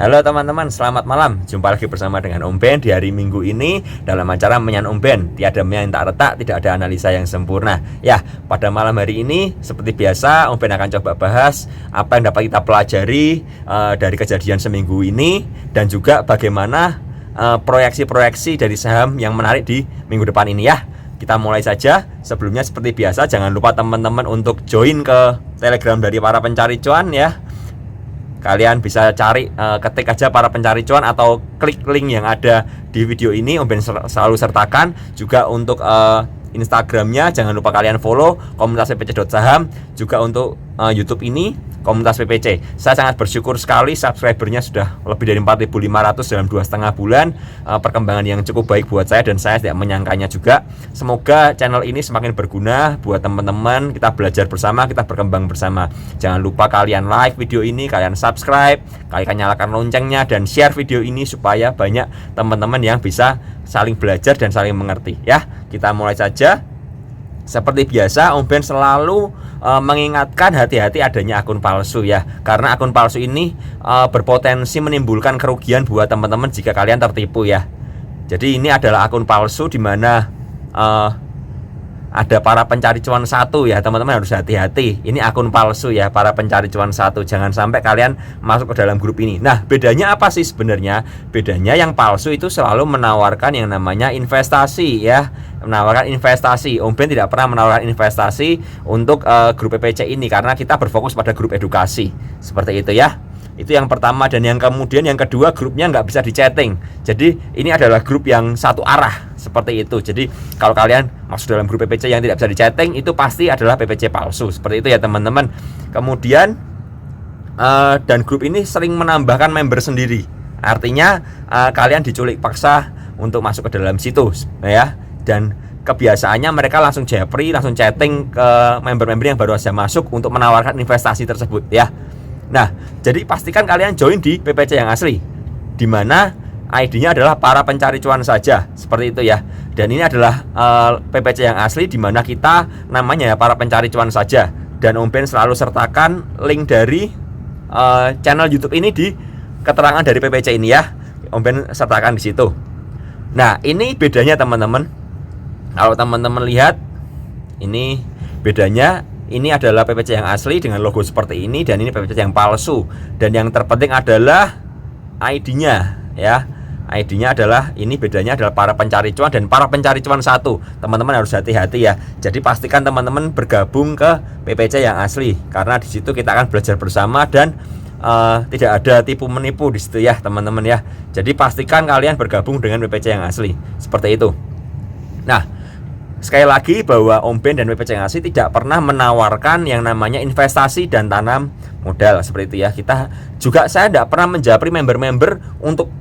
Halo teman-teman, selamat malam. Jumpa lagi bersama dengan Om Ben di hari Minggu ini dalam acara Menyan Om Ben. Tiada yang tak retak, tidak ada analisa yang sempurna. Ya, pada malam hari ini seperti biasa Om Ben akan coba bahas apa yang dapat kita pelajari dari kejadian seminggu ini, dan juga bagaimana proyeksi-proyeksi dari saham yang menarik di minggu depan ini ya. Kita mulai saja. Sebelumnya seperti biasa jangan lupa teman-teman untuk join ke Telegram dari para pencari cuan ya. Kalian bisa cari, ketik aja para pencari cuan atau klik link yang ada di video ini. Om Ben selalu sertakan juga untuk Instagramnya. Jangan lupa kalian follow komunitas ppc.saham. Juga untuk YouTube ini komunitas PPC. Saya sangat bersyukur sekali subscribernya sudah lebih dari 4.500 dalam 2,5 bulan. Perkembangan yang cukup baik buat saya dan saya tidak menyangkanya juga. Semoga channel ini semakin berguna buat teman-teman. Kita belajar bersama, kita berkembang bersama. Jangan lupa kalian like video ini, kalian subscribe, kalian nyalakan loncengnya dan share video ini supaya banyak teman-teman yang bisa saling belajar dan saling mengerti ya. Kita mulai saja. Seperti biasa, Om Ben selalu mengingatkan hati-hati adanya akun palsu ya. Karena akun palsu ini berpotensi menimbulkan kerugian buat teman-teman jika kalian tertipu ya. Jadi ini adalah akun palsu di mana ada para pencari cuan satu ya, teman-teman harus hati-hati. Ini akun palsu ya, para pencari cuan satu. Jangan sampai kalian masuk ke dalam grup ini. Nah, bedanya apa sih sebenarnya? Bedanya yang palsu itu selalu menawarkan yang namanya investasi ya. Menawarkan investasi. Om Ben tidak pernah menawarkan investasi untuk grup PPC ini karena kita berfokus pada grup edukasi. Seperti itu ya. Itu yang pertama. Dan yang kemudian yang kedua, grupnya nggak bisa di chatting. Jadi ini adalah grup yang satu arah seperti itu. Jadi kalau kalian masuk dalam grup PPC yang tidak bisa di chatting, itu pasti adalah PPC palsu. Seperti itu ya teman-teman. Kemudian dan grup ini sering menambahkan member sendiri. Artinya kalian diculik paksa untuk masuk ke dalam situ ya. Dan kebiasaannya mereka langsung japri, langsung chatting ke member-member yang baru saja masuk untuk menawarkan investasi tersebut ya. Nah, jadi pastikan kalian join di PPC yang asli, di mana ID-nya adalah para pencari cuan saja, seperti itu ya. Dan ini adalah PPC yang asli, di mana kita namanya ya para pencari cuan saja. Dan Om Ben selalu sertakan link dari channel YouTube ini di keterangan dari PPC ini ya. Om Ben sertakan di situ. Nah, ini bedanya teman-teman. Kalau teman-teman lihat, ini bedanya. Ini adalah PPC yang asli dengan logo seperti ini, dan ini PPC yang palsu. Dan yang terpenting adalah ID-nya ya. ID-nya adalah, ini bedanya adalah para pencari cuan dan para pencari cuan satu. Teman-teman harus hati-hati ya. Jadi pastikan teman-teman bergabung ke PPC yang asli, karena di situ kita akan belajar bersama dan tidak ada tipu menipu di situ ya teman-teman ya. Jadi pastikan kalian bergabung dengan PPC yang asli. Seperti itu. Nah, sekali lagi bahwa Om Ben dan PPC yang asli tidak pernah menawarkan yang namanya investasi dan tanam modal seperti itu ya. Saya tidak pernah menjapri member-member untuk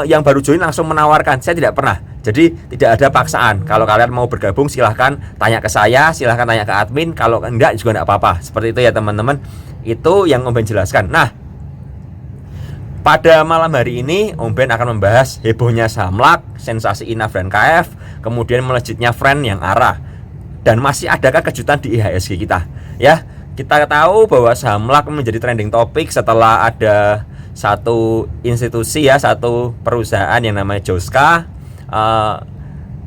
yang baru join langsung menawarkan. Saya tidak pernah. Jadi tidak ada paksaan. Kalau kalian mau bergabung silahkan tanya ke saya, silahkan tanya ke admin. Kalau enggak juga enggak apa-apa. Seperti itu ya teman-teman. Itu yang Om Ben jelaskan. Nah, pada malam hari ini Om Ben akan membahas hebohnya saham LAK, sensasi INAF dan KF, kemudian melejitnya Friend yang arah, dan masih adakah kejutan di IHSG kita ya. Kita tahu bahwa saham LAK menjadi trending topik setelah ada satu institusi ya, satu perusahaan yang namanya Joska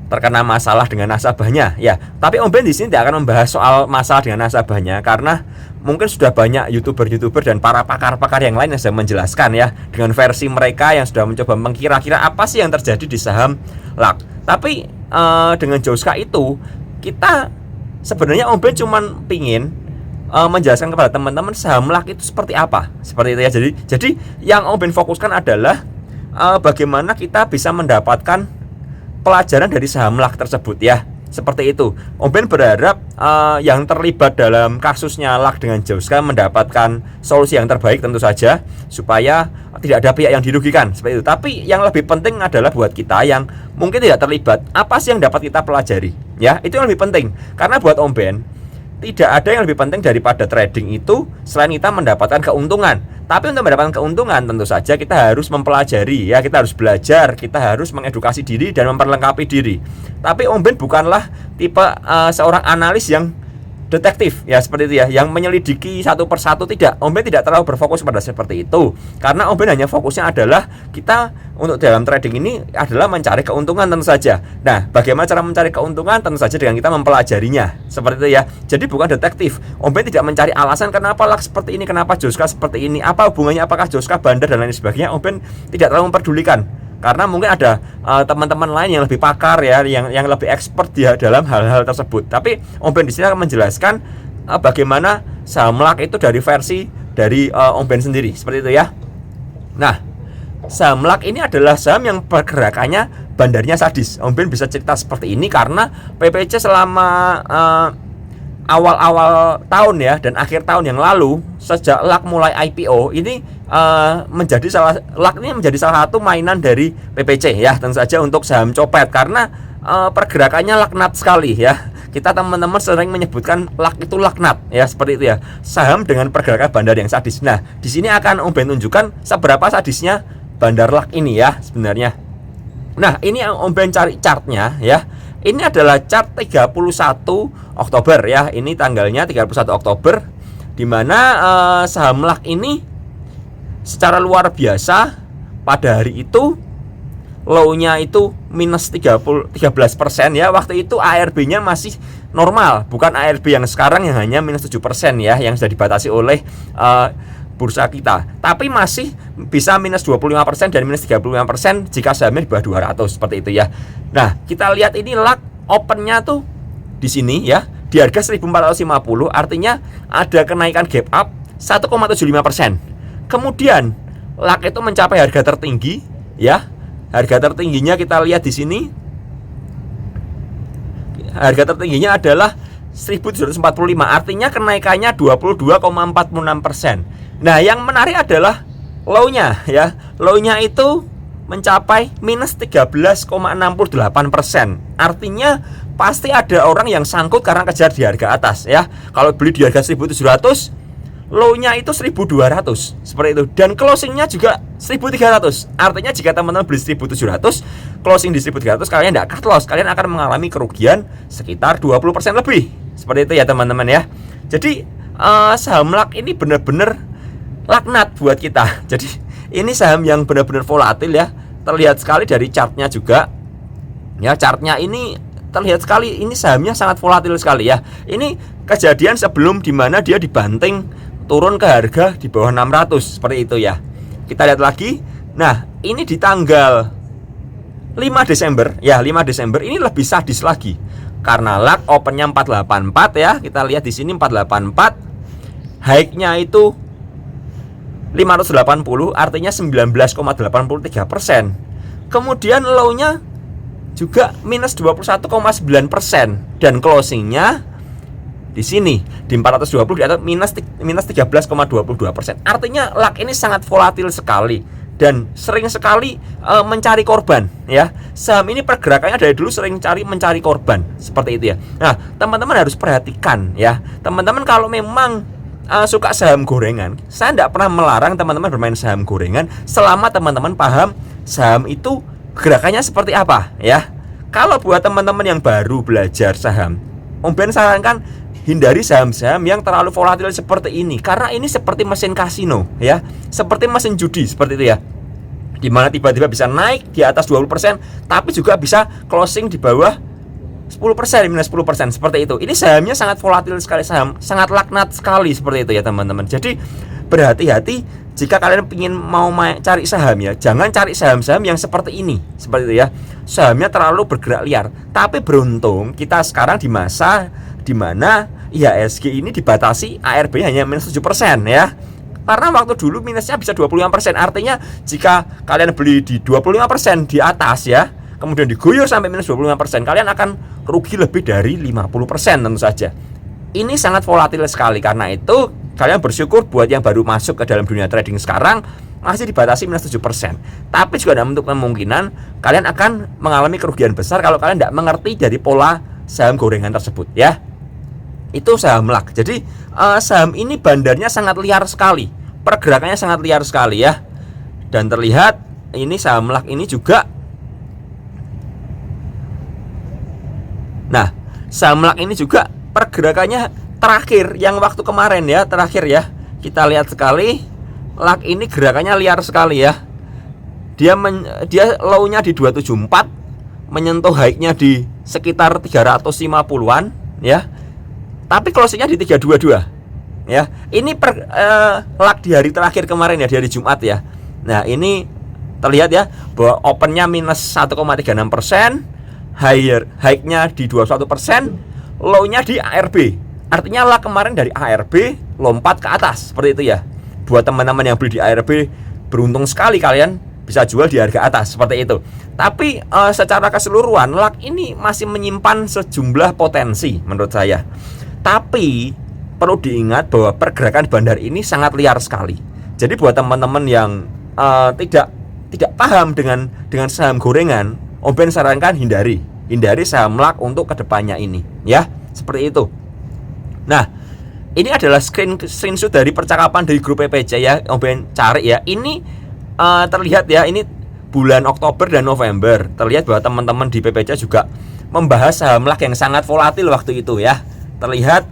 terkena masalah dengan nasabahnya ya. Tapi Om Ben di sini tidak akan membahas soal masalah dengan nasabahnya, karena mungkin sudah banyak youtuber dan para pakar-pakar yang lain yang sudah menjelaskan ya, dengan versi mereka yang sudah mencoba mengkira-kira apa sih yang terjadi di saham LAK. Tapi dengan Joska itu, kita sebenarnya Om Ben cuman pingin menjelaskan kepada teman-teman saham LAK itu seperti apa, seperti itu ya. Jadi yang Om Ben fokuskan adalah bagaimana kita bisa mendapatkan pelajaran dari saham LAK tersebut ya. Seperti itu. Om Ben berharap yang terlibat dalam kasusnya LAK dengan Joska mendapatkan solusi yang terbaik tentu saja, supaya tidak ada pihak yang dirugikan seperti itu. Tapi yang lebih penting adalah buat kita yang mungkin tidak terlibat, apa sih yang dapat kita pelajari ya. Itu yang lebih penting. Karena buat Om Ben tidak ada yang lebih penting daripada trading itu selain kita mendapatkan keuntungan. Tapi untuk mendapatkan keuntungan tentu saja kita harus mempelajari ya, kita harus belajar, kita harus mengedukasi diri dan memperlengkapi diri. Tapi Om Ben bukanlah tipe seorang analis yang detektif ya, seperti itu ya, yang menyelidiki satu persatu. Tidak, Om Ben tidak terlalu berfokus pada seperti itu, karena Om Ben hanya fokusnya adalah kita untuk dalam trading ini adalah mencari keuntungan tentu saja. Nah, bagaimana cara mencari keuntungan? Tentu saja dengan kita mempelajarinya, seperti itu ya. Jadi bukan detektif. Om Ben tidak mencari alasan kenapa lak seperti ini, kenapa Joska seperti ini, apa hubungannya, apakah Joska bandar dan lain sebagainya. Om Ben tidak terlalu memperdulikan, karena mungkin ada teman-teman lain yang lebih pakar ya, yang lebih expert di dalam hal-hal tersebut. Tapi Om Ben di sini akan menjelaskan bagaimana saham LAK itu dari versi dari Om Ben sendiri, seperti itu ya. Nah, saham LAK ini adalah saham yang pergerakannya bandarnya sadis. Om Ben bisa cerita seperti ini karena PPC selama awal-awal tahun ya dan akhir tahun yang lalu, sejak LAK mulai IPO ini LAK ini menjadi salah satu mainan dari PPC ya, tentu saja untuk saham copet, karena pergerakannya laknat sekali ya. Kita teman-teman sering menyebutkan LAK itu laknat ya, seperti itu ya, saham dengan pergerakan bandar yang sadis. Nah, di sini akan Om Ben tunjukkan seberapa sadisnya bandar LAK ini ya sebenarnya. Nah, ini yang Om Ben cari chartnya ya. Ini adalah chart 31 Oktober ya. Ini tanggalnya 31 Oktober, dimana saham LAK ini secara luar biasa pada hari itu low-nya itu minus 13% ya. Waktu itu ARB-nya masih normal, bukan ARB yang sekarang yang hanya minus 7% ya, yang sudah dibatasi oleh bursa kita. Tapi masih bisa minus 25% dan minus 35% jika sahamnya di bawah 200, seperti itu ya. Nah, kita lihat ini LAK opennya tuh di sini ya, di harga 1450, artinya ada kenaikan gap up 1,75%. Kemudian LAK itu mencapai harga tertinggi ya. Harga tertingginya kita lihat di sini. Harga tertingginya adalah 1745, artinya kenaikannya 22,46%. Nah, yang menarik adalah low-nya ya. Low-nya itu mencapai minus 13,68%. Artinya pasti ada orang yang sangkut karena kejar di harga atas ya. Kalau beli di harga 1700, low-nya itu 1200, seperti itu. Dan closing-nya juga 1300. Artinya jika teman-teman beli 1700, closing di 1300, kalian tidak cut loss, kalian akan mengalami kerugian sekitar 20% lebih. Seperti itu ya teman-teman ya. Jadi saham LAK ini benar-benar laknat buat kita. Jadi ini saham yang benar-benar volatil ya. Terlihat sekali dari chartnya juga. Ya, chartnya ini terlihat sekali, ini sahamnya sangat volatil sekali ya. Ini kejadian sebelum dimana dia dibanting turun ke harga di bawah 600, seperti itu ya. Kita lihat lagi. Nah, ini di tanggal 5 Desember ya, 5 Desember ini lebih sadis lagi. Karena LAK opennya 484 ya. Kita lihat di sini 484. High-nya itu 580, artinya 19,83%. Kemudian low-nya juga minus 21,9%, dan closingnya di sini di 420 di atas minus 13,22%. Artinya LAK ini sangat volatil sekali dan sering sekali mencari korban ya. Saham ini pergerakannya dari dulu sering mencari korban, seperti itu ya. Nah, teman-teman harus perhatikan ya. Teman-teman kalau memang suka saham gorengan, saya tidak pernah melarang teman-teman bermain saham gorengan selama teman-teman paham saham itu gerakannya seperti apa ya. Kalau buat teman-teman yang baru belajar saham, Om Ben sarankan hindari saham-saham yang terlalu volatil seperti ini, karena ini seperti mesin kasino ya, seperti mesin judi, seperti itu ya, dimana tiba-tiba bisa naik di atas 20%, tapi juga bisa closing di bawah 10%, minus 10%, seperti itu. Ini sahamnya sangat volatil sekali, saham sangat laknat sekali, seperti itu ya teman-teman. Jadi berhati-hati jika kalian ingin mau cari saham ya, jangan cari saham-saham yang seperti ini, seperti itu ya. Sahamnya terlalu bergerak liar. Tapi beruntung kita sekarang di masa dimana IHSG ini dibatasi ARB hanya minus 7% ya. Karena waktu dulu minusnya bisa 25%. Artinya jika kalian beli di 25% di atas ya, kemudian diguyur sampai minus 25%, kalian akan rugi lebih dari 50% tentu saja. Ini sangat volatil sekali. Karena itu kalian bersyukur buat yang baru masuk ke dalam dunia trading sekarang masih dibatasi minus 7%. Tapi juga ada untuk kemungkinan kalian akan mengalami kerugian besar kalau kalian tidak mengerti dari pola saham gorengan tersebut ya. Itu saham LAK. Jadi saham ini bandarnya sangat liar sekali, pergerakannya sangat liar sekali ya. Dan terlihat ini saham LAK ini juga. Nah, saham LAK ini juga pergerakannya terakhir yang waktu kemarin ya, terakhir ya, kita lihat sekali LAK ini gerakannya liar sekali ya. Dia low-nya di 274, menyentuh high-nya di sekitar 350-an ya. Tapi closing-nya di 322 ya. Ini LAK di hari terakhir kemarin ya, di hari Jumat ya. Nah, ini terlihat ya bahwa opennya minus 1,36%, high-nya di 21%, low-nya di ARB. Artinya LAK kemarin dari ARB lompat ke atas seperti itu ya. Buat teman-teman yang beli di ARB, beruntung sekali kalian bisa jual di harga atas seperti itu. Tapi secara keseluruhan LAK ini masih menyimpan sejumlah potensi menurut saya. Tapi perlu diingat bahwa pergerakan bandar ini sangat liar sekali. Jadi buat teman-teman yang tidak paham dengan saham gorengan, Om Ben sarankan hindari saham LAK untuk kedepannya ini ya, seperti itu. Nah, ini adalah screenshot dari percakapan dari grup PPC ya, Om Ben cari ya. Ini terlihat ya, ini bulan Oktober dan November. Terlihat bahwa teman-teman di PPC juga membahas saham LAK yang sangat volatil waktu itu ya. Terlihat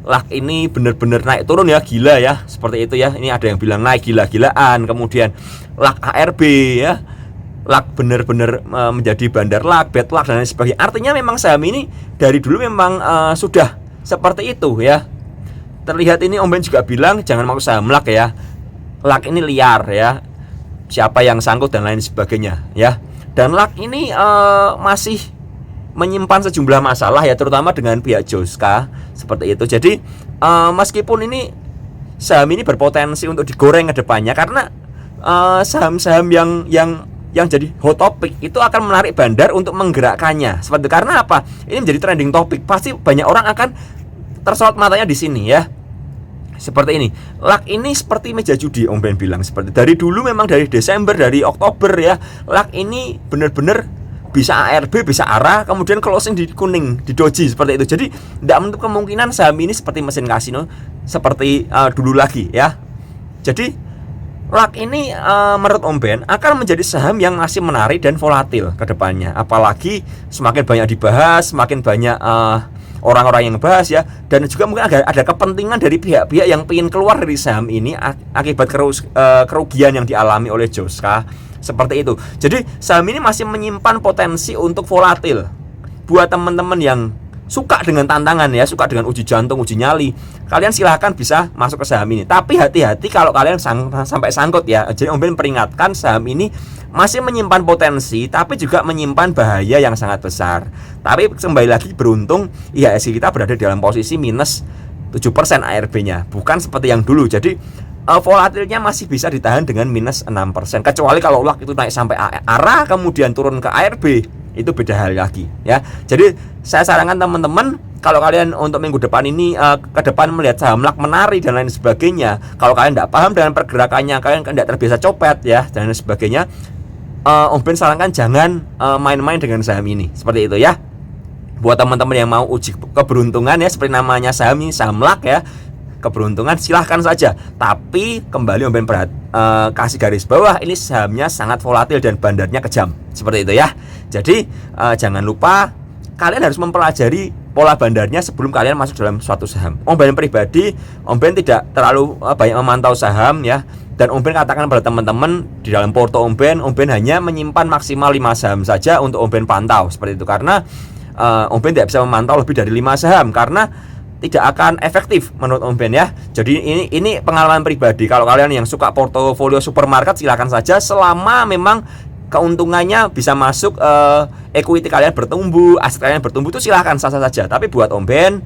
LAK ini benar-benar naik turun ya, gila ya, seperti itu ya. Ini ada yang bilang naik gila-gilaan. Kemudian LAK ARB ya, LAK benar-benar menjadi bandar LAK, bad LAK dan lain sebagainya. Artinya memang saham ini dari dulu memang sudah seperti itu ya. Terlihat ini Om Ben juga bilang jangan mau saham LAK ya. LAK ini liar ya. Siapa yang sangkut dan lain sebagainya ya. Dan LAK ini masih menyimpan sejumlah masalah ya, terutama dengan pihak Joska seperti itu. Jadi meskipun ini saham ini berpotensi untuk digoreng ke depannya, karena saham-saham yang jadi hot topic itu akan menarik bandar untuk menggerakkannya. Seperti karena apa? Ini menjadi trending topic. Pasti banyak orang akan tersorot matanya di sini ya. Seperti ini. LAK ini seperti meja judi, Om Ben bilang seperti dari dulu, memang dari Desember, dari Oktober ya. LAK ini benar-benar bisa ARB, bisa ARA, kemudian closing di kuning, di doji seperti itu. Jadi tidak menutup kemungkinan saham ini seperti mesin kasino seperti dulu lagi ya. Jadi LAK ini menurut Om Ben akan menjadi saham yang masih menarik dan volatil ke depannya. Apalagi semakin banyak dibahas, semakin banyak orang-orang yang bahas ya. Dan juga mungkin ada kepentingan dari pihak-pihak yang ingin keluar dari saham ini akibat kerugian yang dialami oleh Joska. Seperti itu. Jadi saham ini masih menyimpan potensi untuk volatil. Buat teman-teman yang suka dengan tantangan ya, suka dengan uji jantung, uji nyali, kalian silahkan bisa masuk ke saham ini. Tapi hati-hati kalau kalian sampai sangkut ya. Jadi Om Ben peringatkan, saham ini masih menyimpan potensi, tapi juga menyimpan bahaya yang sangat besar. Tapi kembali lagi, beruntung IHSG kita berada dalam posisi minus 7% ARB-nya, bukan seperti yang dulu. Jadi volatilnya masih bisa ditahan dengan minus 6%. Kecuali kalau LAK itu naik sampai ARA kemudian turun ke ARB, itu beda hal lagi ya. Jadi saya sarankan teman-teman, kalau kalian untuk minggu depan ini ke depan melihat saham LAK menari dan lain sebagainya, kalau kalian tidak paham dengan pergerakannya, kalian tidak terbiasa copet ya dan lain sebagainya, Om Ben sarankan jangan main-main dengan saham ini, seperti itu ya. Buat teman-teman yang mau uji keberuntungan ya, seperti namanya saham ini, saham LAK ya, keberuntungan silahkan saja. Tapi kembali Om Ben kasih garis bawah, ini sahamnya sangat volatil dan bandarnya kejam, seperti itu ya. Jadi jangan lupa kalian harus mempelajari pola bandarnya sebelum kalian masuk dalam suatu saham. Om Ben pribadi, Om Ben tidak terlalu banyak memantau saham ya. Dan Om Ben katakan pada teman-teman, di dalam porto Om Ben hanya menyimpan maksimal 5 saham saja untuk Om Ben pantau, seperti itu. Karena Om Ben tidak bisa memantau lebih dari 5 saham karena tidak akan efektif menurut Om Ben ya. Jadi ini pengalaman pribadi. Kalau kalian yang suka portofolio supermarket, silakan saja, selama memang keuntungannya bisa masuk, equity kalian bertumbuh, aset kalian bertumbuh, itu silahkan sah-sah saja. Tapi buat Om Ben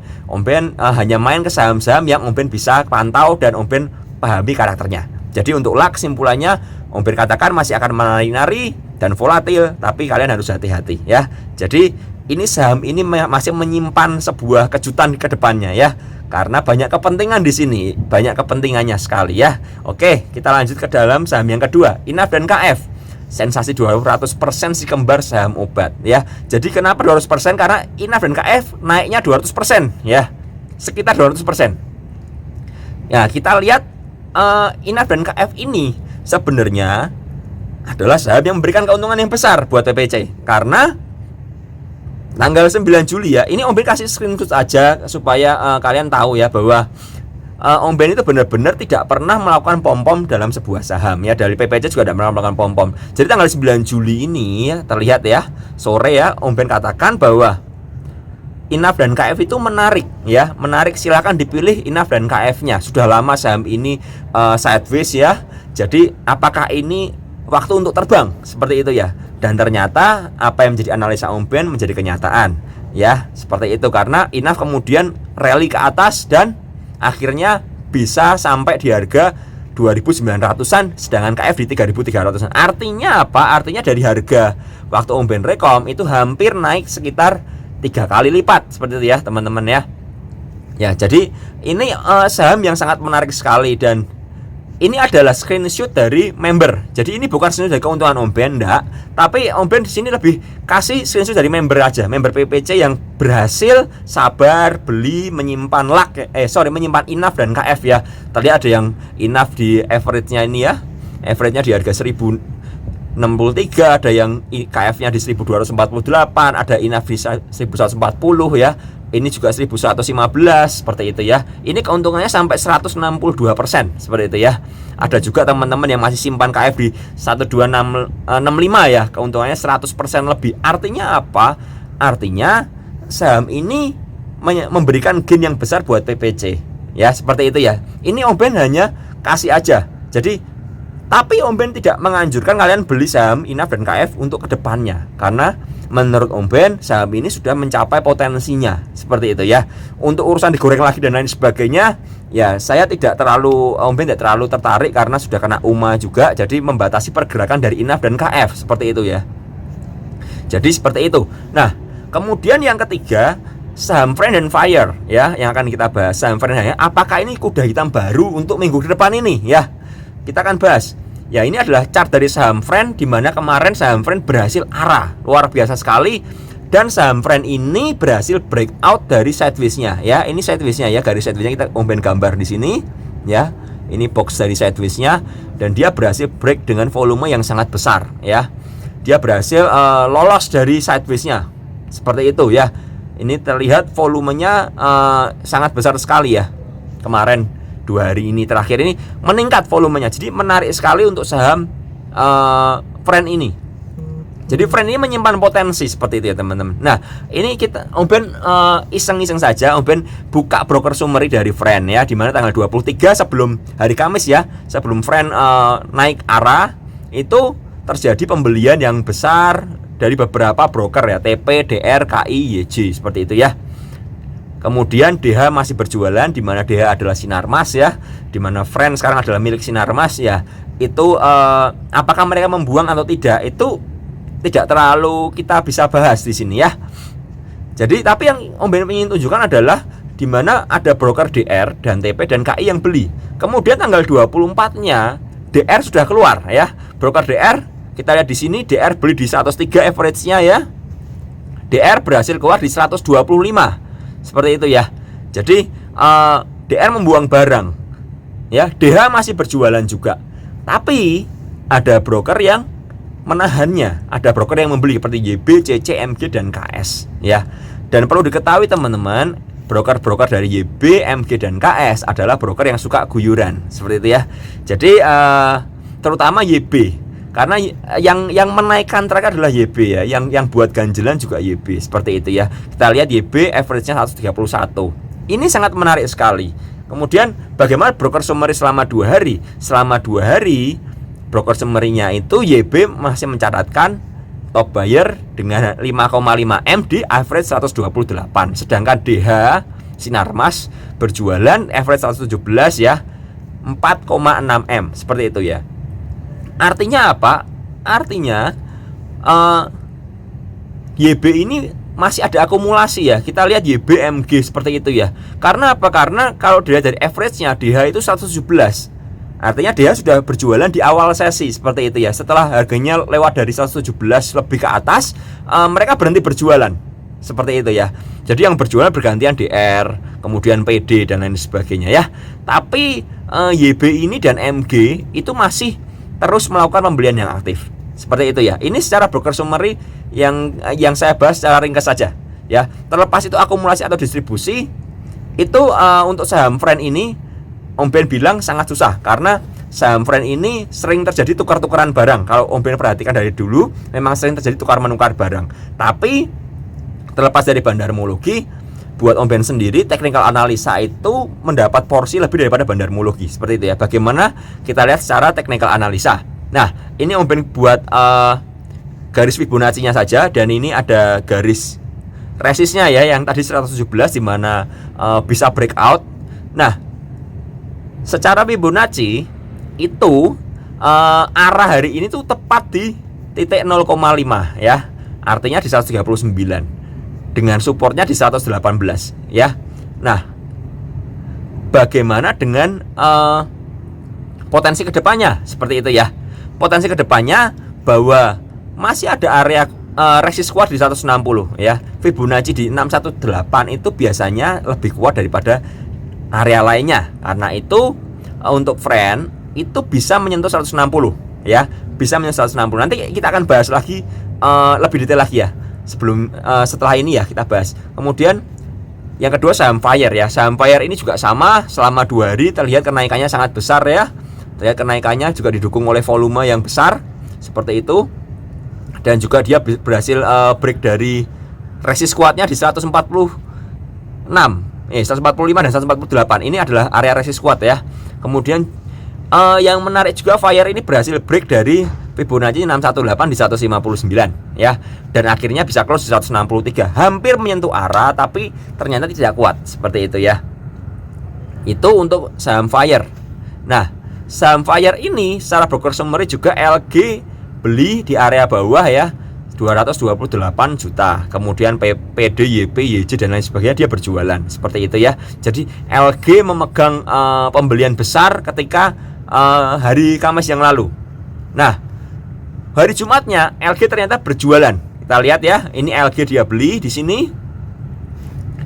hanya main ke saham-saham yang Om Ben bisa pantau dan Om Ben pahami karakternya. Jadi untuk LAK simpulannya, Om Ben katakan masih akan menari-nari dan volatil, tapi kalian harus hati-hati ya. Jadi ini saham ini masih menyimpan sebuah kejutan ke depannya ya. Karena banyak kepentingan di sini, banyak kepentingannya sekali ya. Oke, kita lanjut ke dalam saham yang kedua, INAF dan KF. Sensasi 200% si kembar saham obat ya. Jadi kenapa 200%? Karena INAF dan KF naiknya 200% ya. Sekitar 200%. Ya, kita lihat INAF dan KF ini sebenarnya adalah saham yang memberikan keuntungan yang besar buat PPC. Karena tanggal 9 Juli ya. Ini Om Ben kasih screenshot aja supaya kalian tahu ya bahwa Om Ben itu benar-benar tidak pernah melakukan pom-pom dalam sebuah saham ya. Dari PPC juga tidak pernah melakukan pom-pom. Jadi tanggal 9 Juli ini ya, terlihat ya, sore ya, Om Ben katakan bahwa INAF dan KF itu menarik ya, menarik, silakan dipilih INAF dan KF-nya. Sudah lama saham ini sideways ya. Jadi apakah ini waktu untuk terbang? Seperti itu ya. Dan ternyata apa yang menjadi analisa Om Ben menjadi kenyataan ya, seperti itu, karena INAF kemudian rally ke atas dan akhirnya bisa sampai di harga 2.900-an, sedangkan KF di 3.300-an. Artinya apa? Artinya dari harga waktu Om Ben rekom itu hampir naik sekitar 3 kali lipat, seperti itu ya teman-teman ya. Ya, jadi ini saham yang sangat menarik sekali, dan ini adalah screenshot dari member. Jadi ini bukan screenshot dari keuntungan Om Ben, enggak. Tapi Om Ben di sini lebih kasih screenshot dari member aja, member PPC yang berhasil sabar beli, menyimpan menyimpan INAF dan KF ya. Terlihat ada yang INAF di average-nya ini ya. Average-nya di harga 1063, ada yang KF-nya di 1248, ada INAF di 1140 ya. Ini juga 1115, seperti itu ya. Ini keuntungannya sampai 162%, seperti itu ya. Ada juga teman-teman yang masih simpan KF di 12665 ya, keuntungannya 100% lebih. Artinya apa? Artinya saham ini memberikan gain yang besar buat PPC ya, seperti itu ya. Ini Om Ben hanya kasih aja. Jadi tapi Om Ben tidak menganjurkan kalian beli saham INAF dan KF untuk kedepannya, karena menurut Om Ben saham ini sudah mencapai potensinya, seperti itu ya. Untuk urusan digoreng lagi dan lain sebagainya ya, saya tidak terlalu, Om Ben tidak terlalu tertarik karena sudah kena UMA juga, jadi membatasi pergerakan dari INAF dan KF, seperti itu ya. Jadi seperti itu. Nah, kemudian yang ketiga, saham Friend and Fire ya, yang akan kita bahas. Saham Friend and Fire, apakah ini kuda hitam baru untuk minggu ke depan ini ya? Kita akan bahas. Ya, ini adalah chart dari saham Friend, di mana kemarin saham Friend berhasil arah luar biasa sekali, dan saham Friend ini berhasil breakout dari sideways-nya ya. Ini sideways-nya ya, garis sideways-nya kita Om Ben gambar di sini ya. Ini box dari sideways-nya, dan dia berhasil break dengan volume yang sangat besar ya. Dia berhasil lolos dari sideways-nya, seperti itu ya. Ini terlihat volumenya sangat besar sekali ya. Kemarin 2 hari ini terakhir ini meningkat volumenya. Jadi menarik sekali untuk saham Friend ini. Jadi Friend ini menyimpan potensi, seperti itu ya teman-teman. Nah, ini kita Om Ben iseng-iseng saja, Om Ben buka broker summary dari Friend ya, di mana tanggal 23 sebelum hari Kamis ya, sebelum Friend naik arah, itu terjadi pembelian yang besar dari beberapa broker ya, TP, DR, KI, YJ, seperti itu ya. Kemudian DH masih berjualan, di mana DH adalah Sinarmas ya, di mana Friend sekarang adalah milik Sinarmas ya. Itu apakah mereka membuang atau tidak, itu tidak terlalu kita bisa bahas di sini ya. Jadi tapi yang Om Ben ingin tunjukkan adalah di mana ada broker DR dan TP dan KI yang beli. Kemudian tanggal 24-nya DR sudah keluar ya. Broker DR, kita lihat di sini DR beli di 103 average-nya ya. DR berhasil keluar di 125. Seperti itu ya. Jadi DR membuang barang ya. DH masih berjualan juga, tapi ada broker yang menahannya. Ada broker yang membeli seperti YB, CC, MG, dan KS ya. Dan perlu diketahui teman-teman, broker-broker dari YB, MG, dan KS adalah broker yang suka guyuran, seperti itu ya. Jadi terutama YB, karena yang menaikkan track adalah YB ya, yang buat ganjelan juga YB, seperti itu ya. Kita lihat YB average-nya 131. Ini sangat menarik sekali. Kemudian bagaimana broker summary selama 2 hari? Selama 2 hari broker summary-nya itu YB masih mencatatkan top buyer dengan 5,5 M di average 128. Sedangkan DH Sinarmas berjualan average 117 ya, 4,6 M, seperti itu ya. Artinya apa? Artinya YB ini masih ada akumulasi ya. Kita lihat YB MG seperti itu ya. Karena apa? Karena kalau dilihat dari average-nya DH itu 117. Artinya DH sudah berjualan di awal sesi, seperti itu ya. Setelah harganya lewat dari 117 lebih ke atas, mereka berhenti berjualan, seperti itu ya. Jadi yang berjualan bergantian DR, kemudian PD dan lain sebagainya ya. Tapi YB ini dan MG itu masih terus melakukan pembelian yang aktif, seperti itu ya. Ini secara broker summary yang saya bahas secara ringkas saja. ya. Terlepas itu akumulasi atau distribusi, itu untuk saham Friend ini Om Ben bilang sangat susah, karena saham Friend ini sering terjadi tukar-tukaran barang. Kalau Om Ben perhatikan dari dulu, memang sering terjadi tukar-menukar barang. Tapi terlepas dari bandarmologi, buat Om Ben sendiri, technical analisa itu mendapat porsi lebih daripada bandarmologi. Seperti itu ya. Bagaimana kita lihat secara technical analisa. Nah, ini Om Ben buat garis Fibonacci-nya saja, dan ini ada garis resistnya ya, yang tadi 117 di mana bisa breakout. Nah, secara Fibonacci itu arah hari ini tuh tepat di titik 0,5 ya. Artinya di 139. Dengan supportnya di 118 ya. Nah, bagaimana dengan potensi kedepannya? Seperti itu ya. Potensi kedepannya bahwa masih ada area resist kuat di 160 ya. Fibonacci di 618 itu biasanya lebih kuat daripada area lainnya. Karena itu untuk Friend itu bisa menyentuh 160 ya. Bisa menyentuh 160. Nanti kita akan bahas lagi lebih detail lagi ya. Setelah ini ya kita bahas. Kemudian yang kedua saham Fire ya. Saham Fire ini juga sama, selama 2 hari terlihat kenaikannya sangat besar ya. Terlihat kenaikannya juga didukung oleh volume yang besar seperti itu. Dan juga dia berhasil break dari resist kuatnya di 145 dan 148. Ini adalah area resist kuat ya. Kemudian yang menarik juga, Fire ini berhasil break dari Fibonacci 618 di 159 ya, dan akhirnya bisa close di 163, hampir menyentuh arah tapi ternyata tidak kuat seperti itu ya. Itu untuk saham Fire. Nah, saham Fire ini secara broker summary juga LG beli di area bawah ya, 228 juta. Kemudian PD, YP, YJ dan lain sebagainya dia berjualan seperti itu ya. Jadi LG memegang pembelian besar ketika hari Kamis yang lalu. Nah, hari Jumatnya LG ternyata berjualan. Kita lihat ya, ini LG dia beli di sini.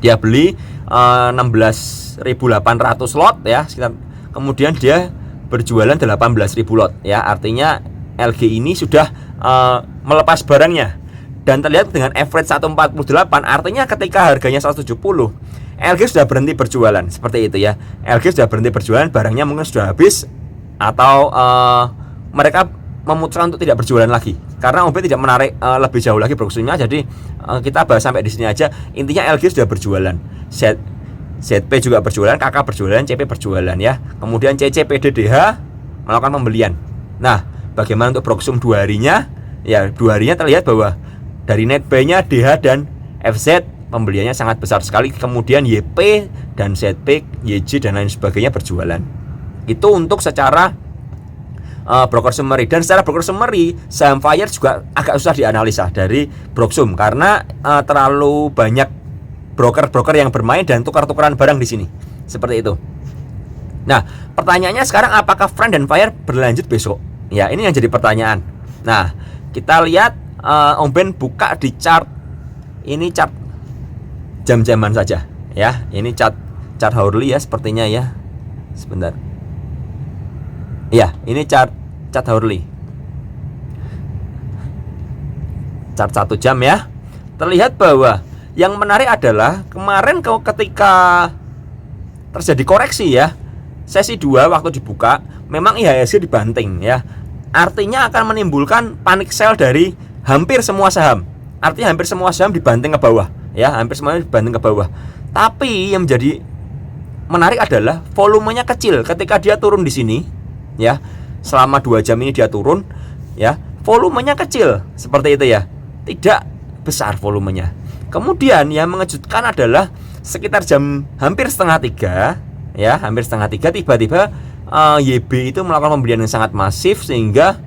Dia beli 16.800 lot ya, sekitar. Kemudian dia berjualan 18.000 lot ya. Artinya LG ini sudah melepas barangnya. Dan terlihat dengan average 148, artinya ketika harganya 170, LG sudah berhenti berjualan. Seperti itu ya. LG sudah berhenti berjualan, barangnya mungkin sudah habis, atau mereka memutuskan untuk tidak berjualan lagi karena Om Ben tidak menarik lebih jauh lagi brosurnya. Jadi kita bahas sampai di sini aja. Intinya LG sudah berjualan, ZP juga berjualan, KK berjualan, CP berjualan ya. Kemudian CC, PD, DH melakukan pembelian. Nah, bagaimana untuk Proxum 2 harinya? Ya, 2 harinya terlihat bahwa dari net buy-nya DH dan FZ pembeliannya sangat besar sekali. Kemudian YP dan ZP, YJ dan lain sebagainya berjualan. Itu untuk secara broker summary. Dan secara broker summary, saham Fire juga agak susah dianalisa dari Proxum karena terlalu banyak broker-broker yang bermain dan tukar-tukaran barang di sini. Seperti itu. Nah, pertanyaannya sekarang, apakah Friend dan Fire berlanjut besok? Ya, ini yang jadi pertanyaan. Nah, kita lihat Om Ben buka di chart. Ini chart jam-jaman saja ya. Ini chart hourly ya sepertinya ya. Sebentar. Ya, ini chart hourly. Chart 1 jam ya. Terlihat bahwa yang menarik adalah kemarin ketika terjadi koreksi ya, sesi 2 waktu dibuka, memang IHSG dibanting ya. Artinya akan menimbulkan panic sell dari hampir semua saham. Artinya hampir semua saham dibanting ke bawah ya, hampir semuanya dibanting ke bawah. Tapi yang menjadi menarik adalah volumenya kecil ketika dia turun di sini. Ya, selama 2 jam ini dia turun ya, volumenya kecil seperti itu ya, tidak besar volumenya. Kemudian yang mengejutkan adalah sekitar jam hampir setengah 3 ya, hampir setengah 3 tiba-tiba YB itu melakukan pembelian yang sangat masif sehingga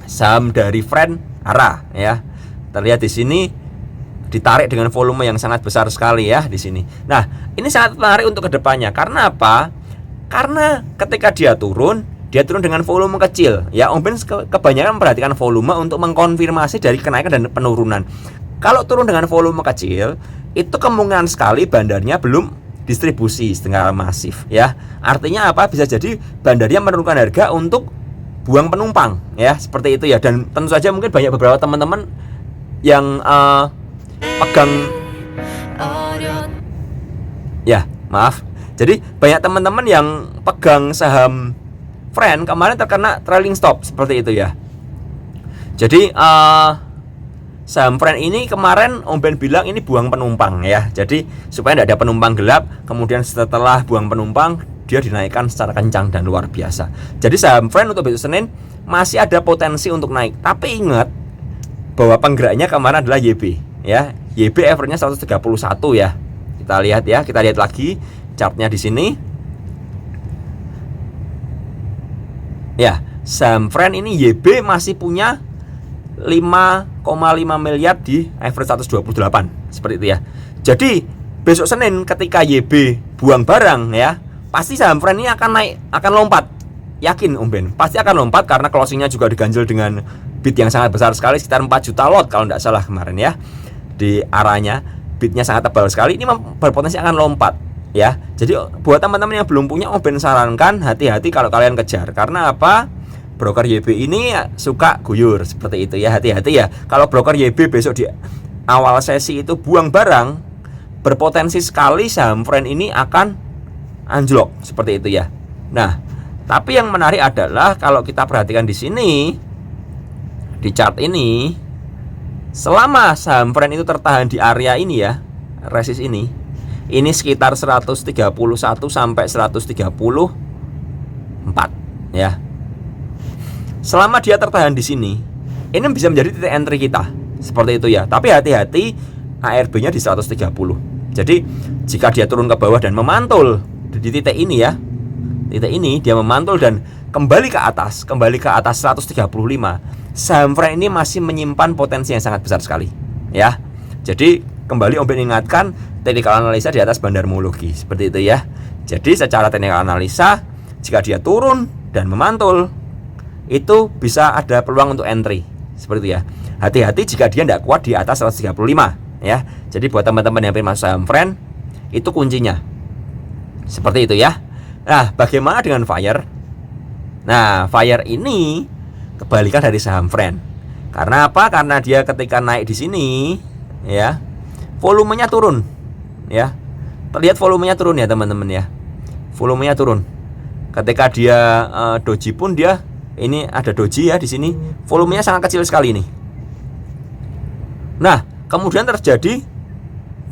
saham dari Friend arah ya. Terlihat di sini ditarik dengan volume yang sangat besar sekali ya di sini. Nah, ini sangat menarik untuk kedepannya. Karena apa? Karena ketika dia turun dengan volume kecil. Ya, Om Ben kebanyakan memperhatikan volume untuk mengkonfirmasi dari kenaikan dan penurunan. Kalau turun dengan volume kecil, itu kemungkinan sekali bandarnya belum distribusi secara masif ya. Artinya apa? Bisa jadi bandarnya menurunkan harga untuk buang penumpang ya, seperti itu ya. Dan tentu saja mungkin beberapa teman-teman yang pegang Ya, maaf. Jadi banyak teman-teman yang pegang saham Friend kemarin terkena trailing stop seperti itu ya. Jadi saham Friend ini kemarin Om Ben bilang ini buang penumpang ya. Jadi supaya tidak ada penumpang gelap, kemudian setelah buang penumpang dia dinaikkan secara kencang dan luar biasa. Jadi saham Friend untuk besok Senin masih ada potensi untuk naik. Tapi ingat bahwa penggeraknya kemarin adalah YB ya. YB average-nya 131 ya. Kita lihat ya, kita lihat lagi chartnya di sini. Ya, saham Friend ini YB masih punya 5,5 miliar di average 128 seperti itu ya. Jadi besok Senin ketika YB buang barang ya, pasti saham Friend ini akan naik, akan lompat. Yakin Om Ben, pasti akan lompat karena closingnya juga diganjel dengan bid yang sangat besar sekali, sekitar 4 juta lot kalau tidak salah kemarin ya. Di arahnya bidnya sangat tebal sekali, ini berpotensi akan lompat ya. Jadi buat teman-teman yang belum punya, Om Ben sarankan hati-hati kalau kalian kejar. Karena apa? Broker YB ini suka guyur seperti itu ya, hati-hati ya. Kalau broker YB besok di awal sesi itu buang barang, berpotensi sekali saham Friend ini akan anjlok seperti itu ya. Nah, tapi yang menarik adalah kalau kita perhatikan di sini di chart ini, selama saham Friend itu tertahan di area ini ya, resist ini sekitar 131 sampai 134 ya. Selama dia tertahan di sini, ini bisa menjadi titik entry kita seperti itu ya. Tapi hati-hati ARB-nya di 130. Jadi jika dia turun ke bawah dan memantul di titik ini ya, titik ini dia memantul dan kembali ke atas 135, saham Friend ini masih menyimpan potensi yang sangat besar sekali ya. Jadi kembali Om Ben ingatkan, technical analisa di atas bandarmologi seperti itu ya. Jadi secara technical analisa, jika dia turun dan memantul, itu bisa ada peluang untuk entry seperti itu ya. Hati-hati jika dia tidak kuat di atas 135 ya. Jadi buat teman-teman yang ingin masuk saham Friend, itu kuncinya seperti itu ya. Nah, bagaimana dengan Fire? Nah, Fire ini kebalikan dari saham Friend. Karena apa? Karena dia ketika naik di sini ya, volumenya turun ya. Terlihat volumenya turun ya teman-teman ya. Volumenya turun. Ketika dia doji pun dia, ini ada doji ya di sini, volumenya sangat kecil sekali nih. Nah, kemudian terjadi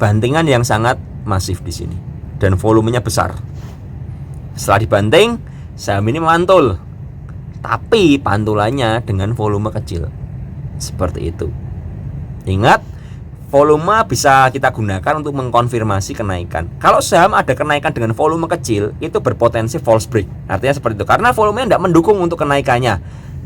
bantingan yang sangat masif di sini dan volumenya besar. Setelah dibanting, saham ini mantul, tapi pantulannya dengan volume kecil seperti itu. Ingat, volume bisa kita gunakan untuk mengkonfirmasi kenaikan. Kalau saham ada kenaikan dengan volume kecil, itu berpotensi false break. Artinya seperti itu, karena volumenya tidak mendukung untuk kenaikannya.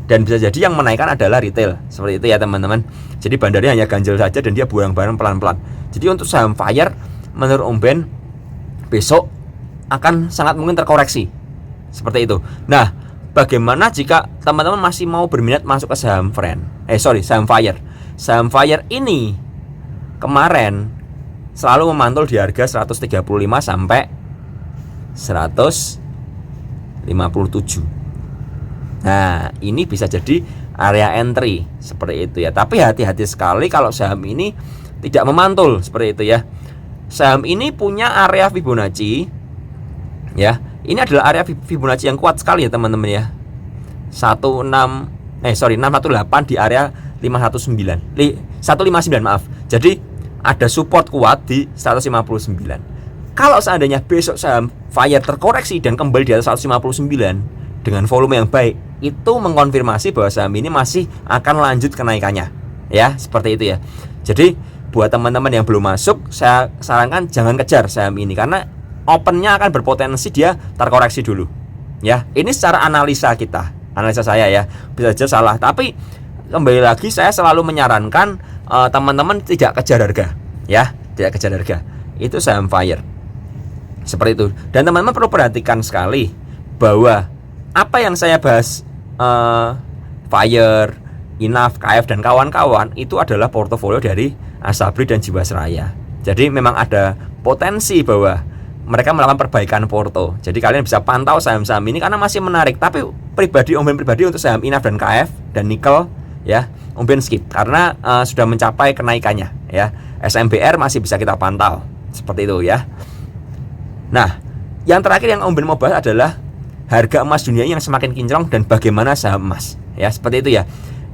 Dan bisa jadi yang menaikkan adalah retail. Seperti itu ya teman-teman. Jadi bandarnya hanya ganjel saja dan dia buang barang pelan-pelan. Jadi untuk saham Fire, menurut Om Ben, besok akan sangat mungkin terkoreksi seperti itu. Nah, bagaimana jika teman-teman masih mau berminat masuk ke saham saham Fire? Saham Fire ini kemarin selalu memantul di harga 135 sampai 157. Nah, ini bisa jadi area entry seperti itu ya. Tapi hati-hati sekali kalau saham ini tidak memantul seperti itu ya. Saham ini punya area Fibonacci ya. Ini adalah area Fibonacci yang kuat sekali ya teman-teman ya. 618 di area 159 maaf. Jadi ada support kuat di 159. Kalau seandainya besok saham Fire terkoreksi dan kembali di atas 159 dengan volume yang baik, itu mengkonfirmasi bahwa saham ini masih akan lanjut kenaikannya ya, seperti itu ya. Jadi buat teman-teman yang belum masuk, saya sarankan jangan kejar saham ini karena opennya akan berpotensi dia terkoreksi dulu ya. Ini secara analisa kita, analisa saya ya, bisa saja salah, tapi kembali lagi saya selalu menyarankan teman-teman tidak kejar harga ya, tidak kejar harga. Itu saham Fire seperti itu. Dan teman-teman perlu perhatikan sekali bahwa apa yang saya bahas, Fire, Inaf, KF dan kawan-kawan, itu adalah portofolio dari Asabri dan Jiwasraya. Jadi memang ada potensi bahwa mereka melakukan perbaikan porto. Jadi kalian bisa pantau saham-saham ini karena masih menarik. Tapi Om Ben pribadi untuk saham Inaf dan KF dan Nikel ya, Om Ben skip karena sudah mencapai kenaikannya ya. SMBR masih bisa kita pantau seperti itu ya. Nah, yang terakhir yang Om Ben mau bahas adalah harga emas dunia yang semakin kinclong dan bagaimana saham emas. Ya, seperti itu ya.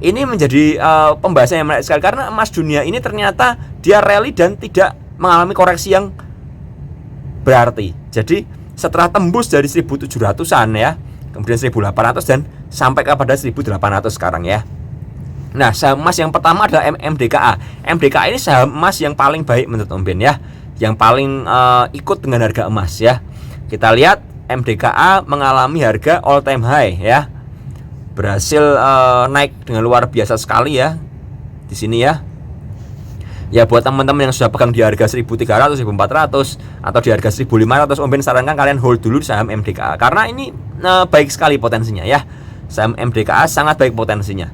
Ini menjadi pembahasan yang menarik sekali karena emas dunia ini ternyata dia rally dan tidak mengalami koreksi yang berarti. Jadi setelah tembus dari 1700-an ya, kemudian 1800 dan sampai kepada 1800 sekarang ya. Nah, saham emas yang pertama adalah MDKA. MDKA ini saham emas yang paling baik menurut Om Ben ya, yang paling ikut dengan harga emas ya. Kita lihat MDKA mengalami harga all time high ya, berhasil naik dengan luar biasa sekali ya di sini ya. Ya buat teman-teman yang sudah pegang di harga 1300, 1400 atau di harga 1500, Om Ben sarankan kalian hold dulu saham MDKA karena ini baik sekali potensinya ya. Saham MDKA sangat baik potensinya.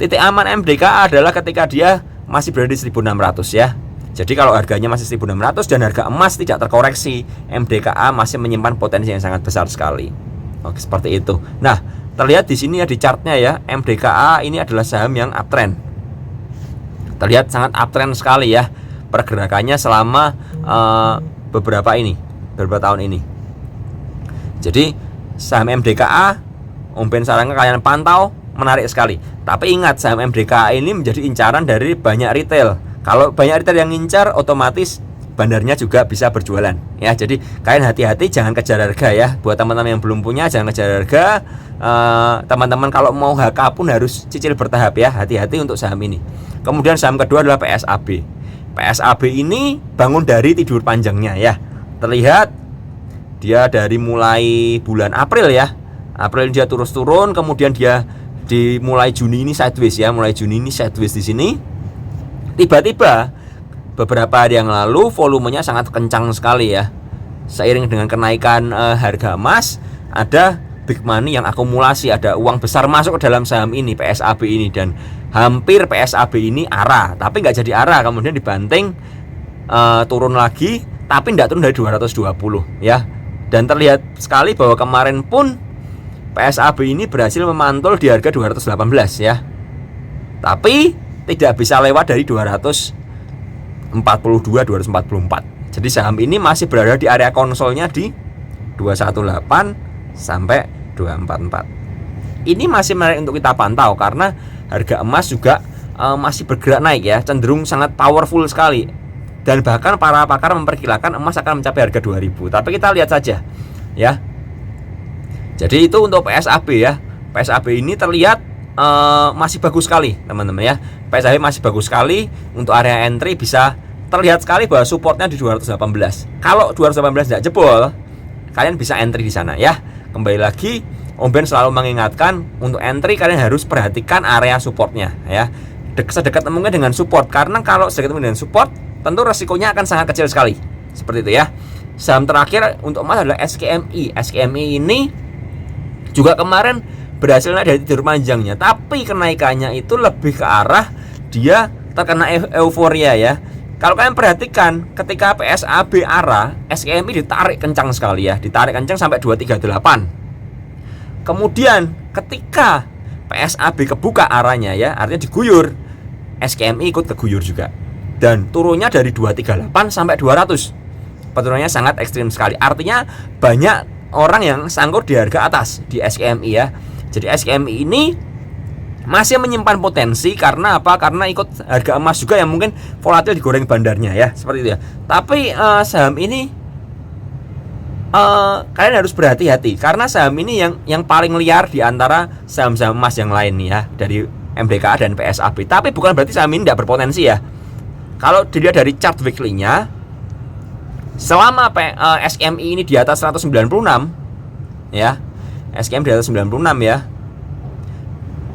Titik aman MDKA adalah ketika dia masih berada di 1600 ya. Jadi kalau harganya masih 1600 dan harga emas tidak terkoreksi, MDKA masih menyimpan potensi yang sangat besar sekali. Oke, seperti itu. Nah, terlihat di sini ya di chartnya ya, MDKA ini adalah saham yang uptrend. Terlihat sangat uptrend sekali ya pergerakannya selama beberapa tahun ini. Jadi saham MDKA Om Ben sarankan kalian pantau, menarik sekali. Tapi ingat, saham MDKA ini menjadi incaran dari banyak retail. Kalau banyak retail yang ngincar, otomatis bandarnya juga bisa berjualan ya. Jadi kalian hati-hati, jangan kejar harga ya. Buat teman-teman yang belum punya, jangan kejar harga. Teman-teman kalau mau HK pun harus cicil bertahap ya. Hati-hati untuk saham ini. Kemudian saham kedua adalah PSAB. PSAB ini bangun dari tidur panjangnya ya. Terlihat dia dari mulai bulan April ya. April dia terus turun, kemudian dia di mulai Juni ini sideways ya. Mulai Juni ini sideways di sini. Tiba-tiba beberapa hari yang lalu volumenya sangat kencang sekali ya. Seiring dengan kenaikan harga emas, ada big money yang akumulasi, ada uang besar masuk ke dalam saham ini, PSAB ini, dan hampir PSAB ini arah, tapi nggak jadi arah, kemudian dibanting turun lagi, tapi nggak turun dari 220 ya. Dan terlihat sekali bahwa kemarin pun PSAB ini berhasil memantul di harga 218 ya, tapi tidak bisa lewat dari 244. Jadi saham ini masih berada di area konsolnya di 218 sampai 244. Ini masih menarik untuk kita pantau karena harga emas juga masih bergerak naik ya, cenderung sangat powerful sekali. Dan bahkan para pakar memperkirakan emas akan mencapai harga 2000. Tapi kita lihat saja ya. Jadi itu untuk PSAB ya. PSAB ini terlihat masih bagus sekali teman-teman ya. PSAB masih bagus sekali. Untuk area entry bisa terlihat sekali bahwa supportnya di 218. Kalau 218 tidak jebol, kalian bisa entry di sana ya. Kembali lagi, Om Ben selalu mengingatkan untuk entry kalian harus perhatikan area supportnya ya. Sedekat mungkin dengan support, karena kalau sedekat mungkin dengan support, tentu resikonya akan sangat kecil sekali. Seperti itu ya. Saham terakhir untuk emas adalah SKMI. SKMI ini juga kemarin berhasil naik dari tidur panjangnya, tapi kenaikannya itu lebih ke arah dia terkena euforia ya. Kalau kalian perhatikan, ketika PSAB arah, SKMI ditarik kencang sekali ya, ditarik kencang sampai 238. Kemudian ketika PSAB kebuka arahnya ya, artinya diguyur, SKMI ikut keguyur juga. Dan turunnya dari 238 sampai 200. Penurunannya sangat ekstrim sekali. Artinya banyak orang yang sangkut di harga atas di SKMI ya. Jadi SKMI ini masih menyimpan potensi karena apa? Karena ikut harga emas juga yang mungkin volatil digoreng bandarnya ya, seperti itu ya. Tapi saham ini kalian harus berhati-hati karena saham ini yang paling liar di antara saham-saham emas yang lain ya, dari MDKA dan PSAB. Tapi bukan berarti saham ini tidak berpotensi ya. Kalau dilihat dari chart weekly-nya, selama SKMI ini di atas 196 ya, SKMI di atas 96 ya,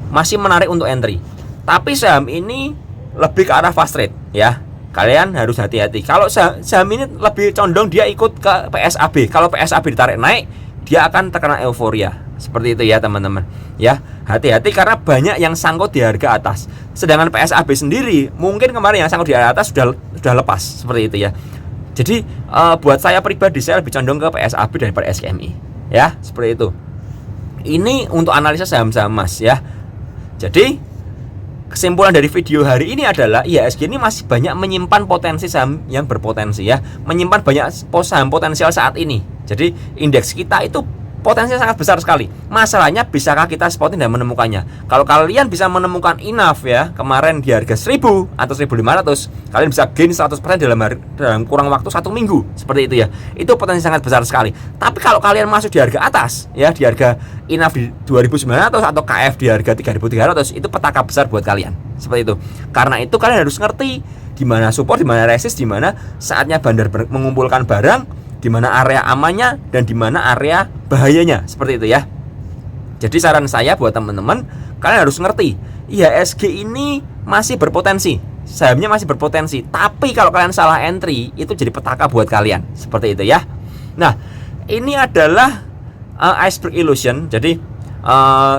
masih menarik untuk entry. Tapi saham ini lebih ke arah fast trade ya. Kalian harus hati-hati. Kalau saham ini lebih condong dia ikut ke PSAB. Kalau PSAB ditarik naik, dia akan terkena euforia. Seperti itu ya teman-teman. Ya, hati-hati karena banyak yang sangkut di harga atas. Sedangkan PSAB sendiri mungkin kemarin yang sangkut di harga atas sudah lepas, seperti itu ya. Jadi buat saya pribadi, saya lebih condong ke PSAB daripada SKMI. Ya, seperti itu. Ini untuk analisa saham-saham emas ya. Jadi kesimpulan dari video hari ini adalah IHSG ini masih banyak menyimpan potensi saham yang berpotensi ya, menyimpan banyak saham potensial saat ini. Jadi indeks kita itu potensinya sangat besar sekali. Masalahnya bisakah kita spotting dan menemukannya? Kalau kalian bisa menemukan enough ya, kemarin di harga 1000 atau 1500, kalian bisa gain 100% dalam kurang waktu 1 minggu. Seperti itu ya. Itu potensi sangat besar sekali. Tapi kalau kalian masuk di harga atas ya, di harga enough di 2900 atau KF di harga 3300, itu petaka besar buat kalian. Seperti itu. Karena itu kalian harus ngerti di mana support, di mana resist, di mana saatnya bandar mengumpulkan barang, di mana area amannya dan di mana area bahayanya, seperti itu ya. Jadi saran saya buat teman-teman, kalian harus ngerti IHSG ini masih berpotensi, sahamnya masih berpotensi. Tapi kalau kalian salah entry, itu jadi petaka buat kalian, seperti itu ya. Nah, ini adalah iceberg illusion. Jadi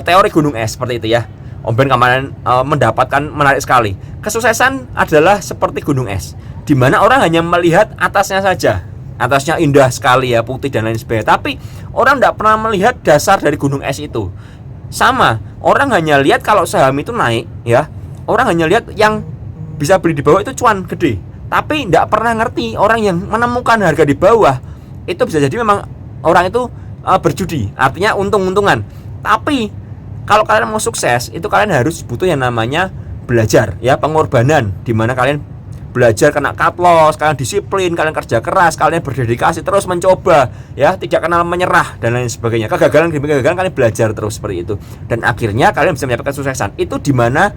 teori gunung es, seperti itu ya. Om Ben kemarin mendapatkan menarik sekali. Kesuksesan adalah seperti gunung es, di mana orang hanya melihat atasnya saja. Atasnya indah sekali ya, putih dan lain sebagainya. Tapi orang tidak pernah melihat dasar dari gunung es itu. Sama, orang hanya lihat kalau saham itu naik ya. Orang hanya lihat yang bisa beli di bawah itu cuan gede. Tapi tidak pernah ngerti orang yang menemukan harga di bawah. Itu bisa jadi memang orang itu berjudi, artinya untung-untungan. Tapi kalau kalian mau sukses, itu kalian harus butuh yang namanya belajar ya, pengorbanan, di mana kalian belajar kena cut loss, kalian disiplin, kalian kerja keras, kalian berdedikasi terus mencoba ya, tidak kenal menyerah dan lain sebagainya. Kegagalan demi kegagalan kalian belajar terus seperti itu, dan akhirnya kalian bisa mendapatkan kesuksesan. Itu dimana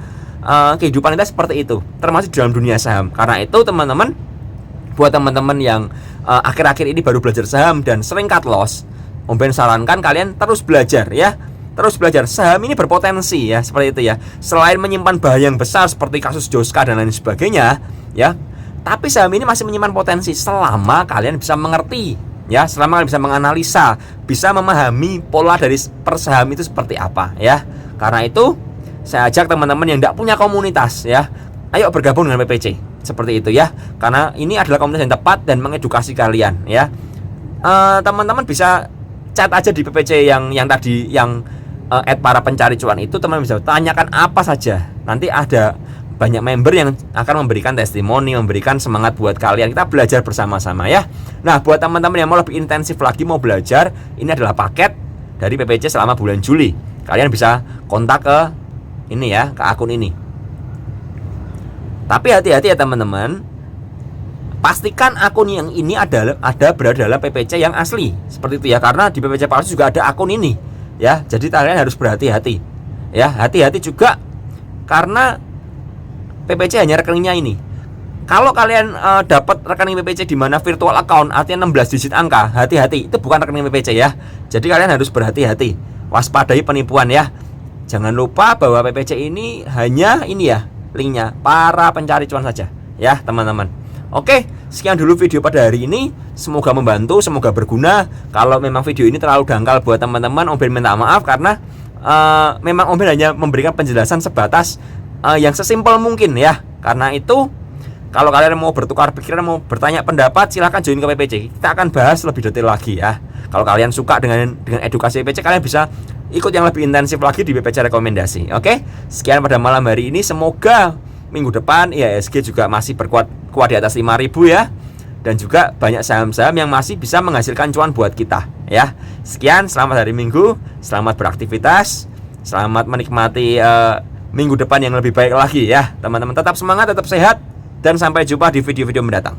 kehidupan kita seperti itu, termasuk dalam dunia saham. Karena itu teman-teman, buat teman-teman yang akhir-akhir ini baru belajar saham dan sering cut loss, Om Ben sarankan kalian terus belajar ya. Terus belajar, saham ini berpotensi ya, seperti itu ya. Selain menyimpan bahaya yang besar seperti kasus Joska dan lain sebagainya ya, tapi saham ini masih menyimpan potensi selama kalian bisa mengerti ya, selama kalian bisa menganalisa, bisa memahami pola dari persaham itu seperti apa ya. Karena itu saya ajak teman-teman yang tidak punya komunitas ya, ayo bergabung dengan PPC seperti itu ya. Karena ini adalah komunitas yang tepat dan mengedukasi kalian ya. Teman-teman bisa chat aja di PPC yang tadi, yang para pencari cuan itu. Teman bisa tanyakan apa saja. Nanti ada banyak member yang akan memberikan testimoni, memberikan semangat buat kalian. Kita belajar bersama-sama ya. Nah, buat teman-teman yang mau lebih intensif lagi mau belajar, ini adalah paket dari PPC selama bulan Juli. Kalian bisa kontak ke ini ya, ke akun ini. Tapi hati-hati ya teman-teman. Pastikan akun yang ini ada berada dalam PPC yang asli. Seperti itu ya, karena di PPC palsu juga ada akun ini. Ya, jadi kalian harus berhati-hati. Ya, hati-hati juga karena PPC hanya rekeningnya ini. Kalau kalian dapat rekening PPC di mana virtual account, artinya 16 digit angka, hati-hati, itu bukan rekening PPC ya. Jadi kalian harus berhati-hati, waspadai penipuan ya. Jangan lupa bahwa PPC ini hanya ini ya, linknya para pencari cuan saja ya teman-teman. Oke, sekian dulu video pada hari ini. Semoga membantu, semoga berguna. Kalau memang video ini terlalu dangkal buat teman-teman, Om Ben minta maaf karena memang Om Ben hanya memberikan penjelasan sebatas yang sesimpel mungkin ya. Karena itu, kalau kalian mau bertukar pikiran, mau bertanya pendapat, silahkan join ke PPC. Kita akan bahas lebih detail lagi ya. Kalau kalian suka dengan edukasi PPC, kalian bisa ikut yang lebih intensif lagi di PPC rekomendasi. Oke, sekian pada malam hari ini. Semoga minggu depan IHSG juga masih kuat di atas 5.000 ya, dan juga banyak saham-saham yang masih bisa menghasilkan cuan buat kita ya. Sekian, selamat hari Minggu, selamat beraktivitas, selamat menikmati minggu depan yang lebih baik lagi ya teman-teman. Tetap semangat, tetap sehat, dan sampai jumpa di video-video mendatang.